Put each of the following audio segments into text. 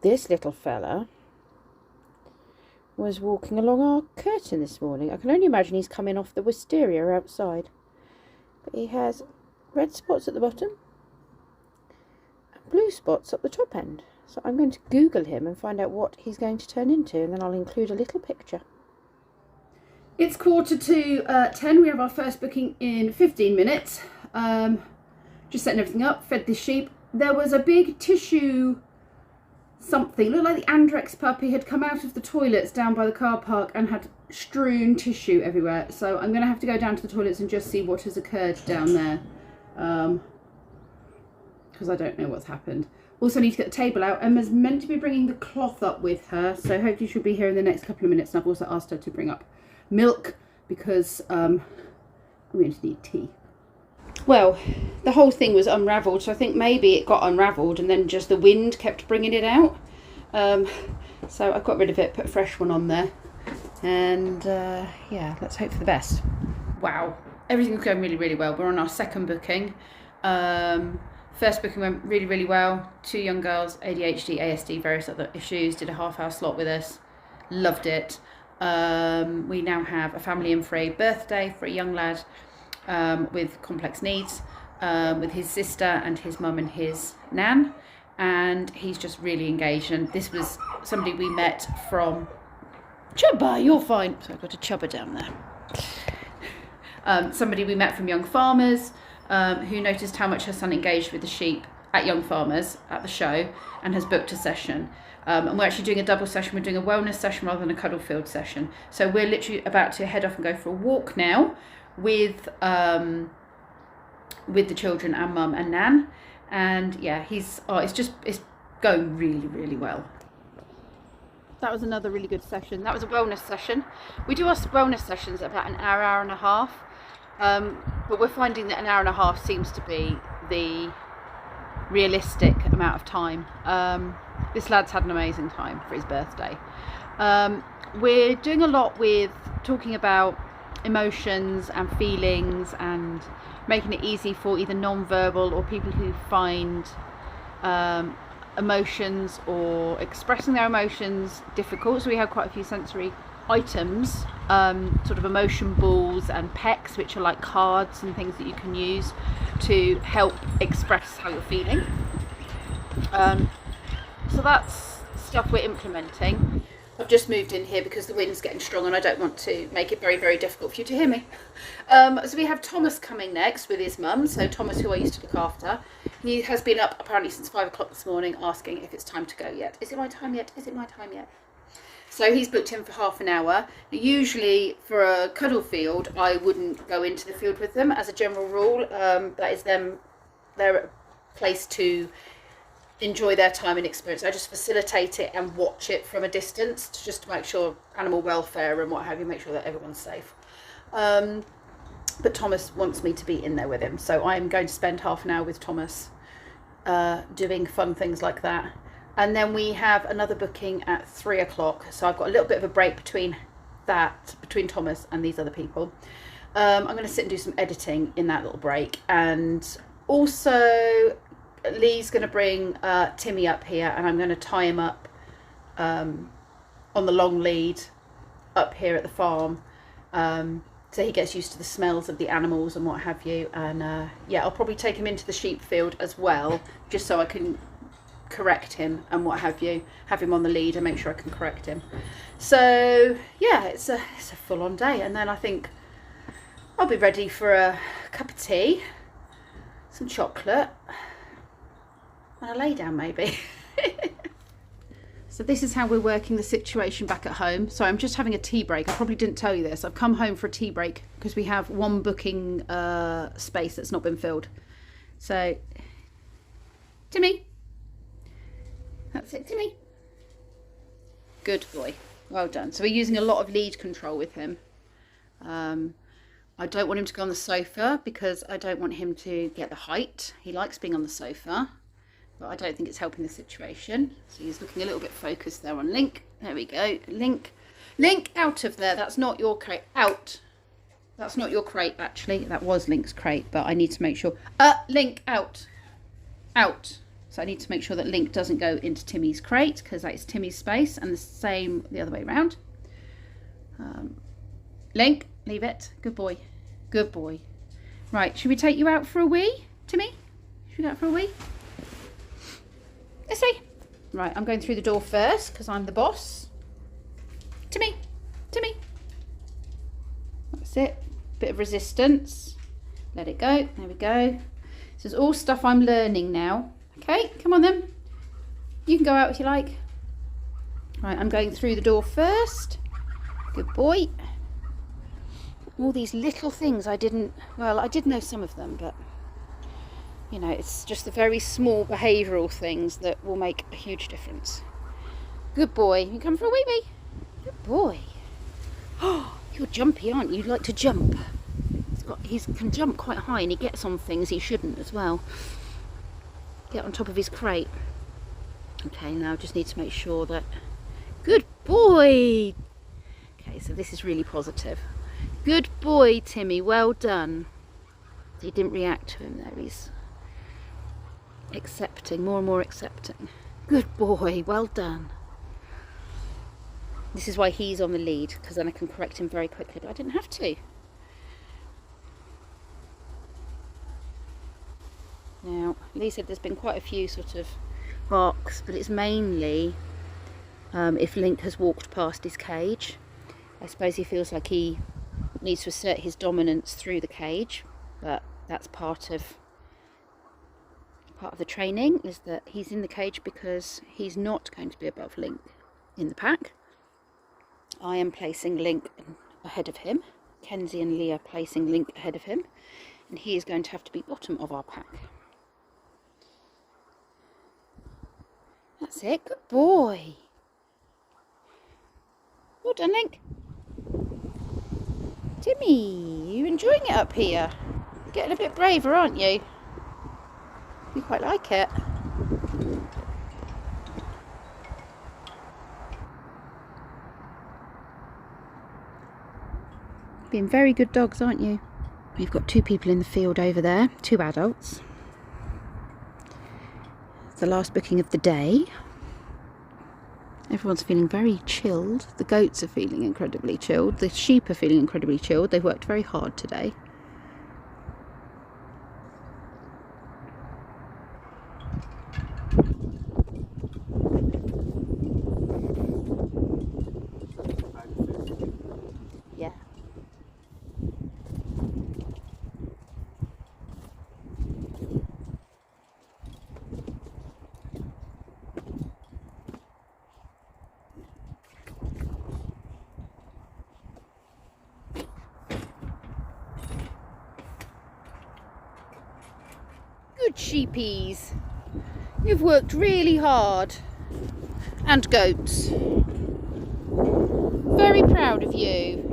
this little fella was walking along our curtain this morning. I can only imagine he's coming off the wisteria outside. But he has red spots at the bottom and blue spots at the top end. So I'm going to Google him and find out what he's going to turn into, and then I'll include a little picture. It's 9:45. We have our first booking in 15 minutes. Just setting everything up, fed the sheep. There was a big tissue something, looked like the Andrex puppy had come out of the toilets down by the car park and had strewn tissue everywhere. So I'm going to have to go down to the toilets and just see what has occurred down there, because I don't know what's happened. Also need to get the table out. Emma's meant to be bringing the cloth up with her, so hopefully she'll be here in the next couple of minutes. And I've also asked her to bring up milk because I'm going to need tea. Well, the whole thing was unravelled, so I think maybe it got unravelled and then just the wind kept bringing it out. So I got rid of it, put a fresh one on there, and yeah, let's hope for the best. Wow, everything's going really, really well. We're on our second booking. First booking went really, really well. 2 young girls, ADHD, ASD, various other issues, did a half-hour slot with us. Loved it. We now have a family in for a birthday for a young lad with complex needs, with his sister and his mum and his nan, and he's just really engaged. And this was somebody we met from Chubba, you're fine. So I've got a Chubba down there. Somebody we met from Young Farmers, who noticed how much her son engaged with the sheep at Young Farmers at the show and has booked a session. And we're actually doing a double session. We're doing a wellness session rather than a Cuddle Field session. So we're literally about to head off and go for a walk now with the children and mum and nan. And yeah, it's going really, really well. That was another really good session. That was a wellness session. We do our wellness sessions at about an hour, hour and a half. But we're finding that an hour and a half seems to be the realistic amount of time. This lad's had an amazing time for his birthday. We're doing a lot with talking about emotions and feelings and making it easy for either non-verbal or people who find emotions or expressing their emotions difficult. So we have quite a few sensory items, sort of emotion balls and pecks, which are like cards and things that you can use to help express how you're feeling. So that's stuff we're implementing. I've just moved in here because the wind's getting strong and I don't want to make it very, very difficult for you to hear me. So we have Thomas coming next with his mum. So Thomas, who I used to look after, he has been up apparently since 5 o'clock this morning asking if it's time to go yet. Is it my time yet? Is it my time yet? So he's booked in for half an hour. Usually for a Cuddle Field, I wouldn't go into the field with them as a general rule. That is their place to enjoy their time and experience. I just facilitate it and watch it from a distance just to make sure animal welfare and what have you, make sure that everyone's safe. But Thomas wants me to be in there with him, so I'm going to spend half an hour with Thomas doing fun things like that. And then we have another booking at 3 o'clock, so I've got a little bit of a break between Thomas and these other people. I'm going to sit and do some editing in that little break, and also Lee's going to bring Timmy up here, and I'm going to tie him up on the long lead up here at the farm, so he gets used to the smells of the animals and what have you. And yeah, I'll probably take him into the sheep field as well, just so I can correct him and what have you, have him on the lead and make sure I can correct him. So yeah, it's a full-on day, and then I think I'll be ready for a cup of tea, some chocolate, and a lay down maybe. So this is how we're working the situation back at home. So I'm just having a tea break. I probably didn't tell you this. I've come home for a tea break because we have one booking space that's not been filled. So Timmy, that's it, Timmy. Good boy, well done. So we're using a lot of lead control with him. I don't want him to go on the sofa because I don't want him to get the height. He likes being on the sofa, but I don't think it's helping the situation. So he's looking a little bit focused there on Link. There we go. Link, out of there. That's not your crate. Out. That's not your crate, actually. That was Link's crate, but I need to make sure. Link, out. So I need to make sure that Link doesn't go into Timmy's crate, because that is Timmy's space, and the same the other way around. Link, leave it. Good boy. Good boy. Right, should we take you out for a wee, Timmy? Should we go out for a wee? Let's see. Right, I'm going through the door first, because I'm the boss. Timmy, Timmy. That's it. Bit of resistance. Let it go. There we go. This is all stuff I'm learning now. Okay, come on then. You can go out if you like. Right, I'm going through the door first. Good boy. All these little things I did know some of them, but you know, it's just the very small behavioural things that will make a huge difference. Good boy. You come for a wee wee. Good boy. Oh, you're jumpy, aren't you? You like to jump. He can jump quite high, and he gets on things he shouldn't as well. Get on top of his crate. Okay, now I just need to make sure that... Good boy! Okay, so this is really positive. Good boy, Timmy, well done. He didn't react to him there. He's accepting, more and more accepting. Good boy, well done. This is why he's on the lead, because then I can correct him very quickly, but I didn't have to. Now, Lee said there's been quite a few sort of barks, but it's mainly if Link has walked past his cage. I suppose he feels like he needs to assert his dominance through the cage, but that's part of the training, is that he's in the cage because he's not going to be above Link in the pack. I am placing Link ahead of him. Kenzie and Lee are placing Link ahead of him, and he is going to have to be bottom of our pack. That's it, good boy. Well done, Link. Timmy, you enjoying it up here? You're getting a bit braver, aren't you? You quite like it. Being very good dogs, aren't you? We've got 2 people in the field over there, 2 adults. It's the last booking of the day. Everyone's feeling very chilled. The goats are feeling incredibly chilled. The sheep are feeling incredibly chilled. They've worked very hard today. Yeah. Good sheepies. You've worked really hard. And goats. Very proud of you.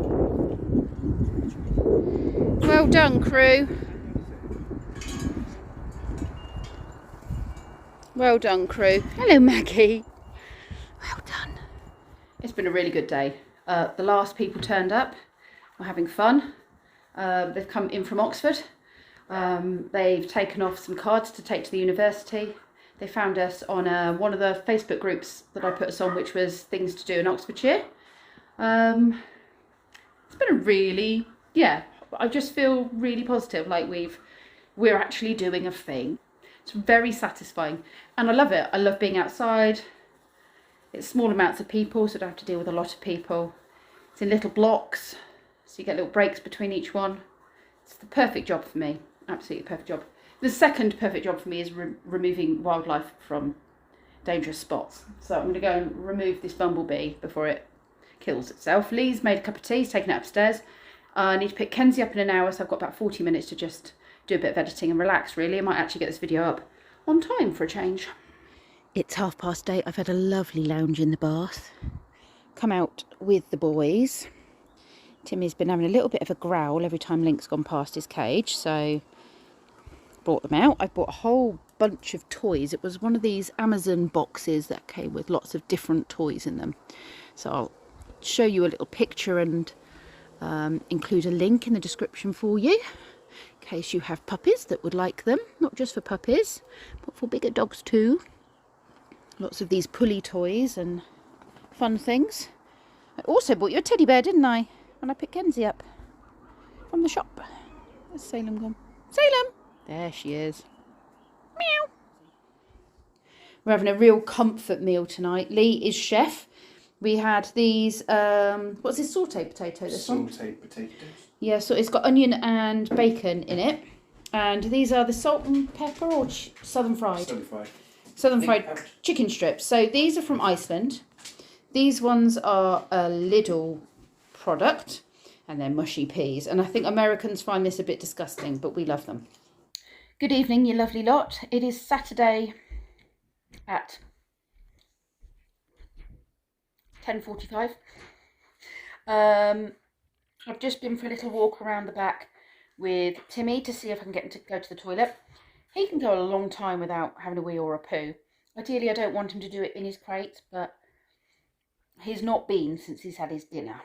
Well done, crew. Well done, crew. Hello, Maggie. Well done. It's been a really good day. The last people turned up. We're having fun. They've come in from Oxford. They've taken off some cards to take to the university. They found us on one of the Facebook groups that I put us on, which was things to do in Oxfordshire. It's been a really, I just feel really positive, like we're actually doing a thing. It's very satisfying, and I love it. I love being outside. It's small amounts of people, so I don't have to deal with a lot of people. It's in little blocks, so you get little breaks between each one. It's the perfect job for me. Absolutely perfect job. The second perfect job for me is removing wildlife from dangerous spots. So I'm going to go and remove this bumblebee before it kills itself. Lee's made a cup of tea, he's taken it upstairs. I need to pick Kenzie up in an hour, so I've got about 40 minutes to just do a bit of editing and relax, really. I might actually get this video up on time for a change. It's 8:30. I've had a lovely lounge in the bath. Come out with the boys. Timmy's been having a little bit of a growl every time Link's gone past his cage, so brought them out. I bought a whole bunch of toys. It was one of these Amazon boxes that came with lots of different toys in them. So I'll show you a little picture and include a link in the description for you. in case you have puppies that would like them. Not just for puppies, but for bigger dogs too. Lots of these pulley toys and fun things. I also bought you a teddy bear, didn't I? When I picked Kenzie up from the shop. Where's Salem gone? Salem! There she is. Meow. We're having a real comfort meal tonight. Lee is chef. We had these, what's this, sauteed potato? This one? Sauteed potatoes. Yeah, so it's got onion and bacon in it. And these are the salt and pepper or southern fried? Southern fried. Southern fried chicken strips. So these are from Iceland. These ones are a Lidl product. And they're mushy peas. And I think Americans find this a bit disgusting, but we love them. Good evening, you lovely lot. It is Saturday at 10:45. I've just been for a little walk around the back with Timmy to see if I can get him to go to the toilet. He can go a long time without having a wee or a poo. Ideally, I don't want him to do it in his crate, but he's not been since he's had his dinner.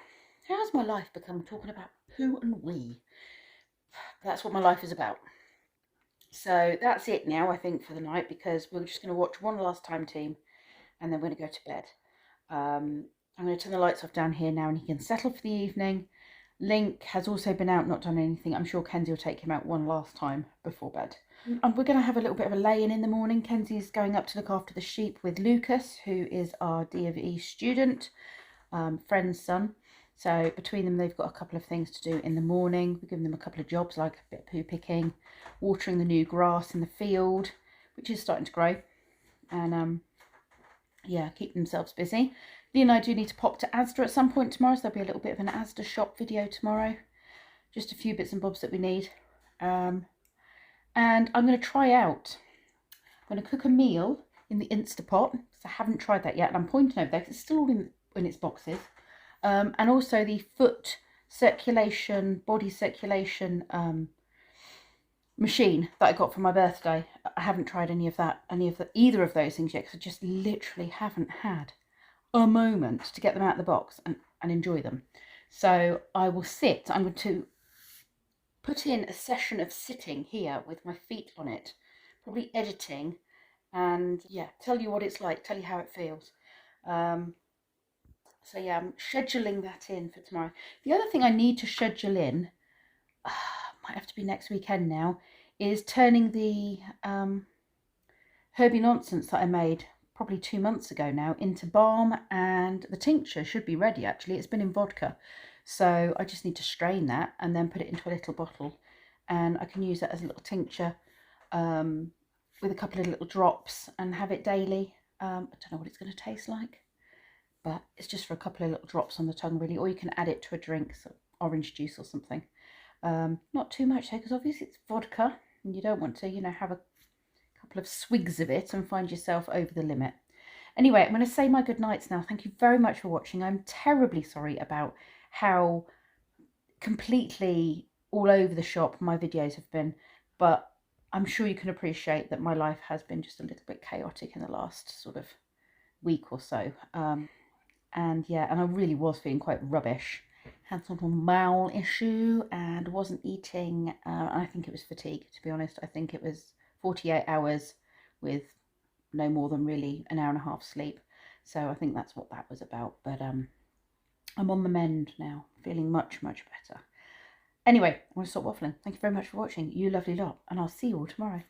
How has my life become talking about poo and wee? That's what my life is about. So that's it now, I think, for the night, because we're just going to watch one last time team and then we're going to go to bed. I'm going to turn the lights off down here now and he can settle for the evening. Link has also been out, not done anything. I'm sure Kenzie will take him out one last time before bed. And we're going to have a little bit of a lay-in the morning. Kenzie's going up to look after the sheep with Lucas, who is our D of E student, friend's son. So between them, they've got a couple of things to do in the morning. We're giving them a couple of jobs, like a bit of poo picking, watering the new grass in the field, which is starting to grow. And yeah, keep themselves busy. Lee and I do need to pop to Asda at some point tomorrow, so there'll be a little bit of an Asda shop video tomorrow. Just a few bits and bobs that we need. And I'm going to try out, I'm going to cook a meal in the Instapot, because I haven't tried that yet, and I'm pointing over there because it's still all in its boxes. And also the foot circulation, body circulation machine that I got for my birthday. I haven't tried either of those things yet, because I just literally haven't had a moment to get them out of the box and enjoy them. So I will sit. I'm going to put in a session of sitting here with my feet on it, probably editing, and yeah, tell you what it's like, tell you how it feels. So yeah, I'm scheduling that in for tomorrow. The other thing I need to schedule in, might have to be next weekend now, is turning the Herbie Nonsense that I made probably 2 months ago now into balm, and the tincture should be ready actually. It's been in vodka. So I just need to strain that and then put it into a little bottle, and I can use that as a little tincture with a couple of little drops and have it daily. I don't know what it's going to taste like, but it's just for a couple of little drops on the tongue really, or you can add it to a drink, so orange juice or something. Not too much though, because obviously it's vodka and you don't want to, you know, have a couple of swigs of it and find yourself over the limit. Anyway, I'm going to say my good nights now. Thank you very much for watching. I'm terribly sorry about how completely all over the shop my videos have been, but I'm sure you can appreciate that my life has been just a little bit chaotic in the last sort of week or so. And yeah, and I really was feeling quite rubbish. Had sort of a bowel issue and wasn't eating. I think it was fatigue, to be honest. I think it was 48 hours with no more than really an hour and a half sleep. So I think that's what that was about. But I'm on the mend now, feeling much, much better. Anyway, I want to stop waffling. Thank you very much for watching, you lovely lot, and I'll see you all tomorrow.